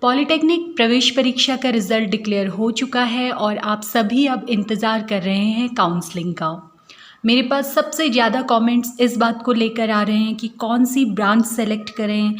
Polytechnic प्रवेश परीक्षा का रिज़ल्ट डिक्लेयर हो चुका है और आप सभी अब इंतज़ार कर रहे हैं काउंसलिंग का। मेरे पास सबसे ज़्यादा कमेंट्स इस बात को लेकर आ रहे हैं कि कौन सी ब्रांच सेलेक्ट करें,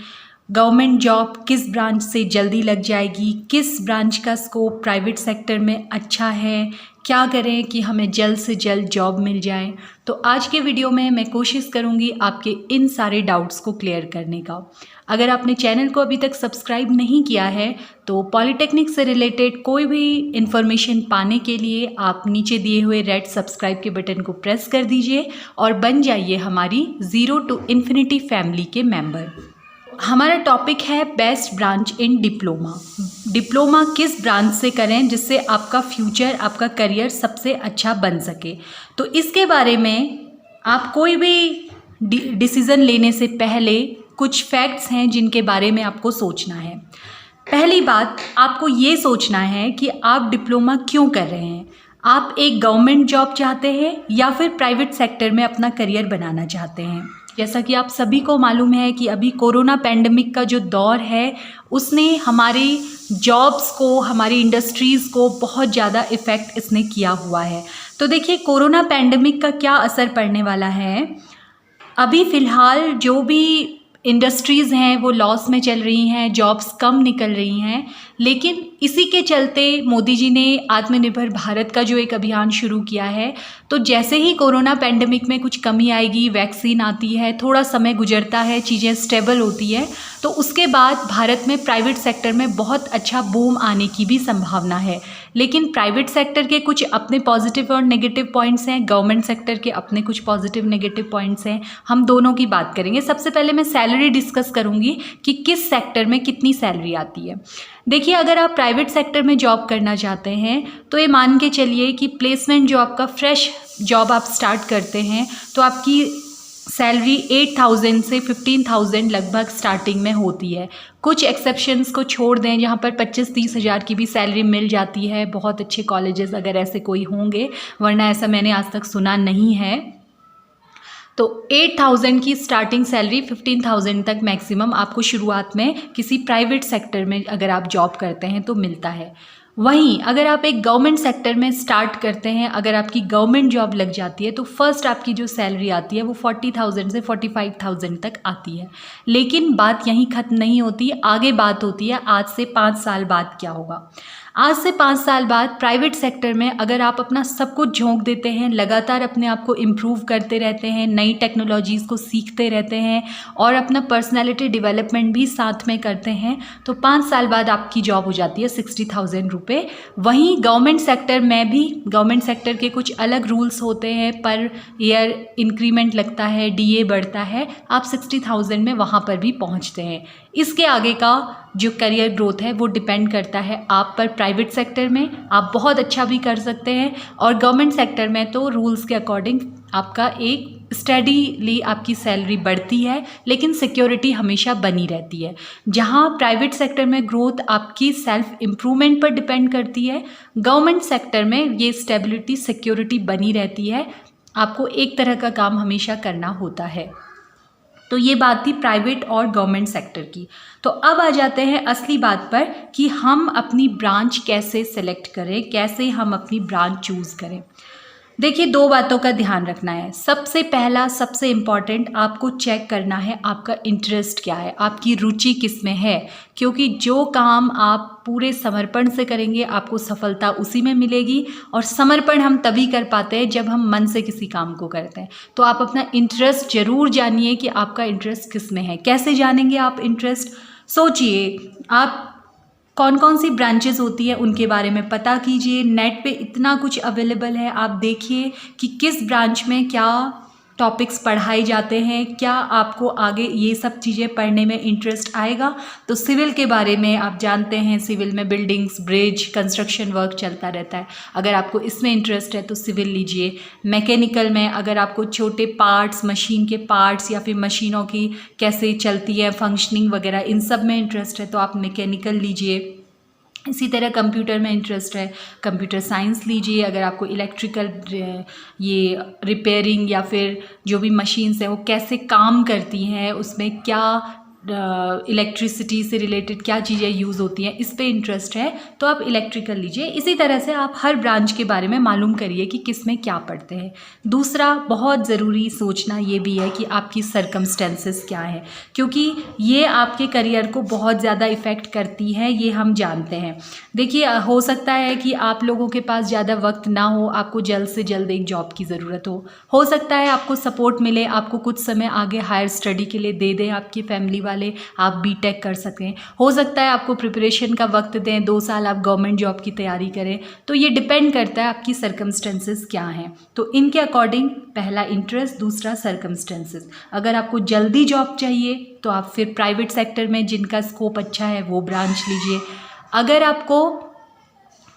गवर्नमेंट जॉब किस ब्रांच से जल्दी लग जाएगी, किस ब्रांच का स्कोप प्राइवेट सेक्टर में अच्छा है, क्या करें कि हमें जल्द से जल्द जॉब मिल जाए। तो आज के वीडियो में मैं कोशिश करूंगी आपके इन सारे डाउट्स को क्लियर करने का। अगर आपने चैनल को अभी तक सब्सक्राइब नहीं किया है तो पॉलिटेक्निक से रिलेटेड कोई भी इन्फॉर्मेशन पाने के लिए आप नीचे दिए हुए रेड सब्सक्राइब के बटन को प्रेस कर दीजिए और बन जाइए हमारी ज़ीरो टू इन्फिनिटी फैमिली के मेंबर। हमारा टॉपिक है बेस्ट ब्रांच इन डिप्लोमा। डिप्लोमा किस ब्रांच से करें जिससे आपका फ्यूचर, आपका करियर सबसे अच्छा बन सके। तो इसके बारे में आप कोई भी डिसीज़न लेने से पहले कुछ फैक्ट्स हैं जिनके बारे में आपको सोचना है। पहली बात, आपको ये सोचना है कि आप डिप्लोमा क्यों कर रहे हैं। आप एक गवर्नमेंट जॉब चाहते हैं या फिर प्राइवेट सेक्टर में अपना करियर बनाना चाहते हैं। जैसा कि आप सभी को मालूम है कि अभी कोरोना पैंडमिक का जो दौर है उसने हमारी जॉब्स को, हमारी इंडस्ट्रीज़ को बहुत ज़्यादा इफ़ेक्ट इसने किया हुआ है। तो देखिए, कोरोना पैंडमिक का क्या असर पड़ने वाला है। अभी फ़िलहाल जो भी इंडस्ट्रीज़ हैं वो लॉस में चल रही हैं, जॉब्स कम निकल रही हैं, लेकिन इसी के चलते मोदी जी ने आत्मनिर्भर भारत का जो एक अभियान शुरू किया है। तो जैसे ही कोरोना पैंडमिक में कुछ कमी आएगी, वैक्सीन आती है, थोड़ा समय गुजरता है, चीज़ें स्टेबल होती है, तो उसके बाद भारत में प्राइवेट सेक्टर में बहुत अच्छा बूम आने की भी संभावना है। लेकिन प्राइवेट सेक्टर के कुछ अपने पॉजिटिव और नेगेटिव पॉइंट्स हैं, गवर्नमेंट सेक्टर के अपने कुछ पॉजिटिव नेगेटिव पॉइंट्स हैं। हम दोनों की बात करेंगे। सबसे पहले मैं सैलरी डिस्कस करूंगी कि किस सेक्टर में कितनी सैलरी आती है। देखिए, अगर आप प्राइवेट सेक्टर में जॉब करना चाहते हैं तो ये मान के चलिए कि प्लेसमेंट जो आपका फ्रेश जॉब आप स्टार्ट करते हैं तो आपकी सैलरी 8,000 से 15,000 लगभग स्टार्टिंग में होती है। कुछ एक्सेप्शंस को छोड़ दें जहाँ पर 25-30 हज़ार की भी सैलरी मिल जाती है, बहुत अच्छे कॉलेजेस अगर ऐसे कोई होंगे, वरना ऐसा मैंने आज तक सुना नहीं है। तो 8,000 की स्टार्टिंग सैलरी 15,000 तक मैक्सिमम आपको शुरुआत में किसी प्राइवेट सेक्टर में अगर आप जॉब करते हैं तो मिलता है। वहीं अगर आप एक गवर्नमेंट सेक्टर में स्टार्ट करते हैं, अगर आपकी गवर्नमेंट जॉब लग जाती है तो फर्स्ट आपकी जो सैलरी आती है वो 40,000 से 45,000 तक आती है। लेकिन बात यहीं ख़त्म नहीं होती, आगे बात होती है आज से 5 साल बाद क्या होगा। आज से 5 साल बाद प्राइवेट सेक्टर में अगर आप अपना सब कुछ झोंक देते हैं, लगातार अपने आप को इम्प्रूव करते रहते हैं, नई टेक्नोलॉजीज़ को सीखते रहते हैं और अपना पर्सनैलिटी डेवलपमेंट भी साथ में करते हैं, तो 5 साल बाद आपकी जॉब हो जाती है 60,000 रुपये। वहीं गवर्नमेंट सेक्टर में भी, गवर्नमेंट सेक्टर के कुछ अलग रूल्स होते हैं, पर ईयर इंक्रीमेंट लगता है, डीए बढ़ता है, आप 60,000 में वहाँ पर भी पहुँचते हैं। इसके आगे का जो करियर ग्रोथ है वो डिपेंड करता है आप पर। प्राइवेट सेक्टर में आप बहुत अच्छा भी कर सकते हैं और गवर्नमेंट सेक्टर में तो रूल्स के अकॉर्डिंग आपका एक स्टडीली आपकी सैलरी बढ़ती है, लेकिन सिक्योरिटी हमेशा बनी रहती है। जहां प्राइवेट सेक्टर में ग्रोथ आपकी सेल्फ इम्प्रूवमेंट पर डिपेंड करती है, गवर्नमेंट सेक्टर में ये स्टेबिलिटी, सिक्योरिटी बनी रहती है, आपको एक तरह का काम हमेशा करना होता है। तो ये बात थी प्राइवेट और गवर्नमेंट सेक्टर की। तो अब आ जाते हैं असली बात पर कि हम अपनी ब्रांच कैसे सेलेक्ट करें, कैसे हम अपनी ब्रांच चूज़ करें। देखिए, 2 बातों का ध्यान रखना है। सबसे पहला, सबसे इम्पॉर्टेंट, आपको चेक करना है आपका इंटरेस्ट क्या है, आपकी रुचि किस में है। क्योंकि जो काम आप पूरे समर्पण से करेंगे आपको सफलता उसी में मिलेगी, और समर्पण हम तभी कर पाते हैं जब हम मन से किसी काम को करते हैं। तो आप अपना इंटरेस्ट ज़रूर जानिए कि आपका इंटरेस्ट किस में है। कैसे जानेंगे आप इंटरेस्ट? सोचिए, आप कौन कौन सी ब्रांचेस होती है उनके बारे में पता कीजिए। नेट पे इतना कुछ अवेलेबल है, आप देखिए कि किस ब्रांच में क्या टॉपिक्स पढ़ाए जाते हैं, क्या आपको आगे ये सब चीज़ें पढ़ने में इंटरेस्ट आएगा। तो सिविल के बारे में आप जानते हैं, सिविल में बिल्डिंग्स, ब्रिज, कंस्ट्रक्शन वर्क चलता रहता है। अगर आपको इसमें इंटरेस्ट है तो सिविल लीजिए। मैकेनिकल में अगर आपको छोटे पार्ट्स, मशीन के पार्ट्स या फिर मशीनों की कैसे चलती है, फंक्शनिंग वगैरह, इन सब में इंटरेस्ट है तो आप मैकेनिकल लीजिए। इसी तरह कंप्यूटर में इंटरेस्ट है, कंप्यूटर साइंस लीजिए। अगर आपको इलेक्ट्रिकल ये रिपेयरिंग या फिर जो भी मशीन्स हैं वो कैसे काम करती हैं, उसमें क्या इलेक्ट्रिसिटी से रिलेटेड क्या चीज़ें यूज़ होती हैं, इस पे इंटरेस्ट है तो आप इलेक्ट्रिकल लीजिए। इसी तरह से आप हर ब्रांच के बारे में मालूम करिए कि किस में क्या पढ़ते हैं। दूसरा बहुत ज़रूरी सोचना ये भी है कि आपकी सर्कमस्टेंसेस क्या है, क्योंकि ये आपके करियर को बहुत ज़्यादा इफ़ेक्ट करती है, ये हम जानते हैं। देखिए, हो सकता है कि आप लोगों के पास ज़्यादा वक्त ना हो, आपको जल्द से जल्द एक जॉब की ज़रूरत हो सकता है आपको सपोर्ट मिले, आपको कुछ समय आगे हायर स्टडी के लिए दे दें आपकी फैमिली वाले, आप बीटेक कर सकें। हो सकता है आपको प्रिपरेशन का वक्त दें, 2 साल आप गवर्नमेंट जॉब की तैयारी करें। तो ये डिपेंड करता है आपकी सर्कमस्टेंसेस क्या हैं। तो इनके अकॉर्डिंग पहला इंटरेस्ट, दूसरा सर्कमस्टेंसेस। अगर आपको जल्दी जॉब चाहिए तो आप फिर प्राइवेट सेक्टर में जिनका स्कोप अच्छा है वो ब्रांच लीजिए। अगर आपको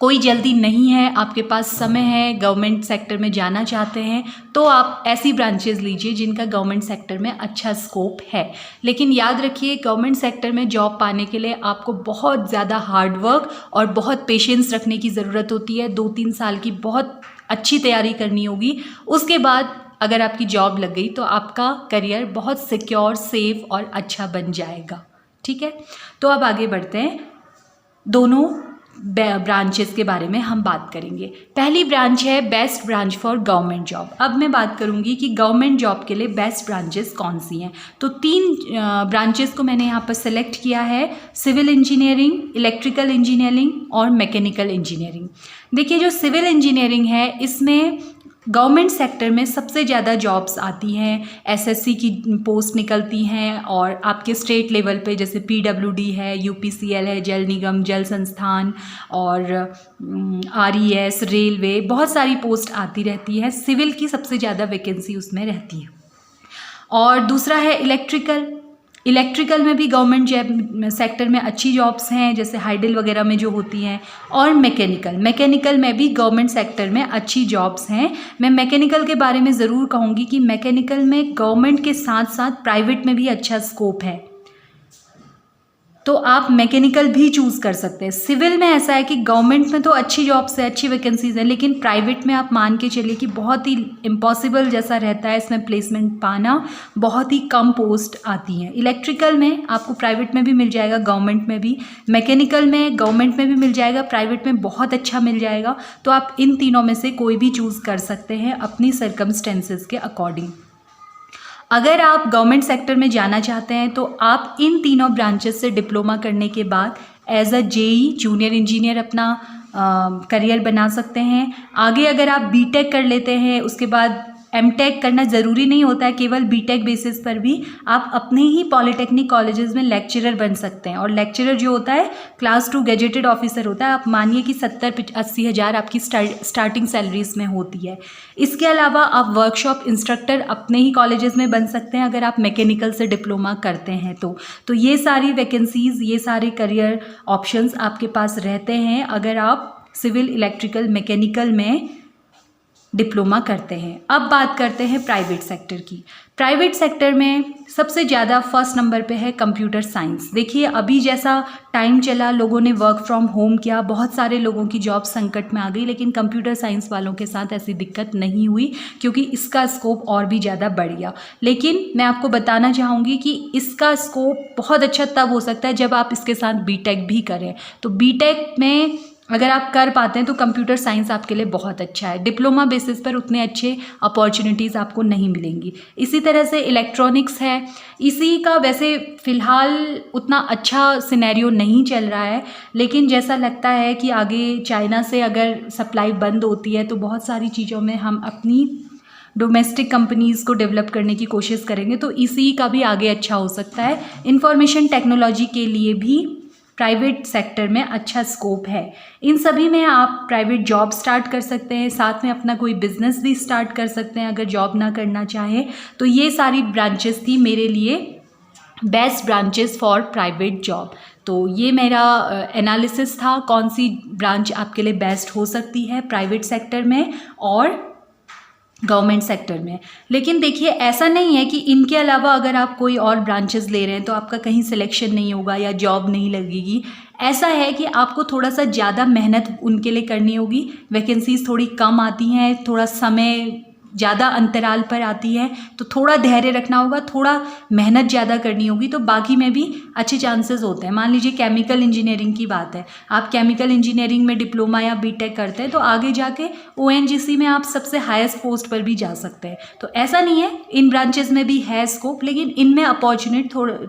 कोई जल्दी नहीं है, आपके पास समय है, गवर्नमेंट सेक्टर में जाना चाहते हैं, तो आप ऐसी ब्रांचेस लीजिए जिनका गवर्नमेंट सेक्टर में अच्छा स्कोप है। लेकिन याद रखिए, गवर्नमेंट सेक्टर में जॉब पाने के लिए आपको बहुत ज़्यादा हार्ड वर्क और बहुत पेशेंस रखने की ज़रूरत होती है। 2-3 साल की बहुत अच्छी तैयारी करनी होगी। उसके बाद अगर आपकी जॉब लग गई तो आपका करियर बहुत सिक्योर, सेफ और अच्छा बन जाएगा। ठीक है, तो अब आगे बढ़ते हैं। दोनों ब्रांचेस के बारे में हम बात करेंगे। पहली ब्रांच है best branch for government job. अब मैं बात करूंगी कि गवर्नमेंट जॉब के लिए बेस्ट ब्रांचेस कौन सी हैं। तो 3 ब्रांचेस को मैंने यहाँ पर सेलेक्ट किया है: सिविल इंजीनियरिंग, इलेक्ट्रिकल इंजीनियरिंग और मैकेनिकल इंजीनियरिंग। देखिए, जो सिविल इंजीनियरिंग है इसमें गवर्नमेंट सेक्टर में सबसे ज़्यादा जॉब्स आती हैं, एसएससी की पोस्ट निकलती हैं, और आपके स्टेट लेवल पे जैसे पीडब्ल्यूडी है, यूपीसीएल है, जल निगम, जल संस्थान और आरईएस, रेलवे, बहुत सारी पोस्ट आती रहती है। सिविल की सबसे ज़्यादा वैकेंसी उसमें रहती है। और दूसरा है इलेक्ट्रिकल में भी गवर्नमेंट सेक्टर में अच्छी जॉब्स हैं, जैसे हाइडल वगैरह में जो होती हैं। और मैकेनिकल में भी गवर्नमेंट सेक्टर में अच्छी जॉब्स हैं। मैं मैकेनिकल के बारे में ज़रूर कहूँगी कि मैकेनिकल में गवर्नमेंट के साथ साथ प्राइवेट में भी अच्छा स्कोप है, तो आप मैकेनिकल भी चूज़ कर सकते हैं। सिविल में ऐसा है कि गवर्नमेंट में तो अच्छी जॉब्स है, अच्छी वैकेंसीज है, लेकिन प्राइवेट में आप मान के चलिए कि बहुत ही इम्पॉसिबल जैसा रहता है इसमें प्लेसमेंट पाना, बहुत ही कम पोस्ट आती हैं। इलेक्ट्रिकल में आपको प्राइवेट में भी मिल जाएगा, गवर्नमेंट में भी। मैकेनिकल में गवर्नमेंट में भी मिल जाएगा, प्राइवेट में बहुत अच्छा मिल जाएगा। तो आप इन तीनों में से कोई भी चूज़ कर सकते हैं अपनी सर्कमस्टेंसेस के अकॉर्डिंग। अगर आप गवर्नमेंट सेक्टर में जाना चाहते हैं तो आप इन तीनों ब्रांचेस से डिप्लोमा करने के बाद as a JE junior engineer अपना करियर बना सकते हैं। आगे अगर आप बीटेक कर लेते हैं, उसके बाद एमटेक करना ज़रूरी नहीं होता है, केवल बीटेक बेसिस पर भी आप अपने ही पॉलिटेक्निक कॉलेजेस में लेक्चरर बन सकते हैं। और लेक्चरर जो होता है क्लास 2 गैजेटेड ऑफिसर होता है। आप मानिए कि 70-80 हज़ार आपकी स्टार्टिंग सैलरीज में होती है। इसके अलावा आप वर्कशॉप इंस्ट्रक्टर अपने ही कॉलेजेस में बन सकते हैं अगर आप मैकेनिकल से डिप्लोमा करते हैं तो ये सारी वैकेंसीज़, ये सारे करियर ऑप्शंस आपके पास रहते हैं अगर आप सिविल, इलेक्ट्रिकल, मैकेनिकल में डिप्लोमा करते हैं। अब बात करते हैं प्राइवेट सेक्टर की। प्राइवेट सेक्टर में सबसे ज़्यादा फर्स्ट नंबर पे है कंप्यूटर साइंस। देखिए, अभी जैसा टाइम चला, लोगों ने वर्क फ्रॉम होम किया, बहुत सारे लोगों की जॉब संकट में आ गई, लेकिन कंप्यूटर साइंस वालों के साथ ऐसी दिक्कत नहीं हुई क्योंकि इसका स्कोप और भी ज़्यादा बढ़ गया। लेकिन मैं आपको बताना चाहूँगी कि इसका स्कोप बहुत अच्छा तब हो सकता है जब आप इसके साथ बीटेक भी करें। तो बीटेक में अगर आप कर पाते हैं तो कंप्यूटर साइंस आपके लिए बहुत अच्छा है। डिप्लोमा बेसिस पर उतने अच्छे अपॉर्चुनिटीज़ आपको नहीं मिलेंगी। इसी तरह से इलेक्ट्रॉनिक्स है, इसी का वैसे फ़िलहाल उतना अच्छा सिनेरियो नहीं चल रहा है, लेकिन जैसा लगता है कि आगे चाइना से अगर सप्लाई बंद होती है तो बहुत सारी चीज़ों में हम अपनी डोमेस्टिक कंपनीज़ को डेवलप करने की कोशिश करेंगे, तो इसी का भी आगे अच्छा हो सकता है। इंफॉर्मेशन टेक्नोलॉजी के लिए भी प्राइवेट सेक्टर में अच्छा स्कोप है। इन सभी में आप प्राइवेट जॉब स्टार्ट कर सकते हैं, साथ में अपना कोई बिजनेस भी स्टार्ट कर सकते हैं अगर जॉब ना करना चाहें। तो ये सारी ब्रांचेस थी मेरे लिए best branches for private job. तो ये मेरा एनालिसिस था कौन सी ब्रांच आपके लिए बेस्ट हो सकती है प्राइवेट सेक्टर में और गवर्नमेंट सेक्टर में। लेकिन देखिए, ऐसा नहीं है कि इनके अलावा अगर आप कोई और ब्रांचेस ले रहे हैं तो आपका कहीं सिलेक्शन नहीं होगा या जॉब नहीं लगेगी। ऐसा है कि आपको थोड़ा सा ज़्यादा मेहनत उनके लिए करनी होगी, वैकेंसीज़ थोड़ी कम आती हैं, थोड़ा समय ज़्यादा अंतराल पर आती है तो थोड़ा धैर्य रखना होगा, थोड़ा मेहनत ज़्यादा करनी होगी, तो बाकी में भी अच्छे चांसेस होते हैं। मान लीजिए केमिकल इंजीनियरिंग की बात है, आप केमिकल इंजीनियरिंग में डिप्लोमा या बीटेक करते हैं तो आगे जाके ओएनजीसी में आप सबसे हाईएस्ट पोस्ट पर भी जा सकते हैं। तो ऐसा नहीं है, इन ब्रांचेस में भी है स्कोप, लेकिन इनमें अपॉर्चुनिटी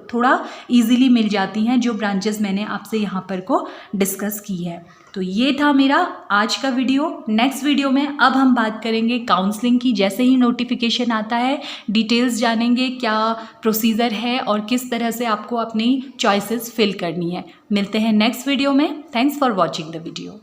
थोड़ा ईजिली मिल जाती हैं, जो ब्रांचेस मैंने आपसे यहाँ पर को डिस्कस की है। तो ये था मेरा आज का वीडियो। नेक्स्ट वीडियो में अब हम बात करेंगे काउंसलिंग की। जैसे ही नोटिफिकेशन आता है डिटेल्स जानेंगे, क्या प्रोसीजर है और किस तरह से आपको अपनी चॉइसेस फिल करनी है। मिलते हैं नेक्स्ट वीडियो में। Thanks for watching the video.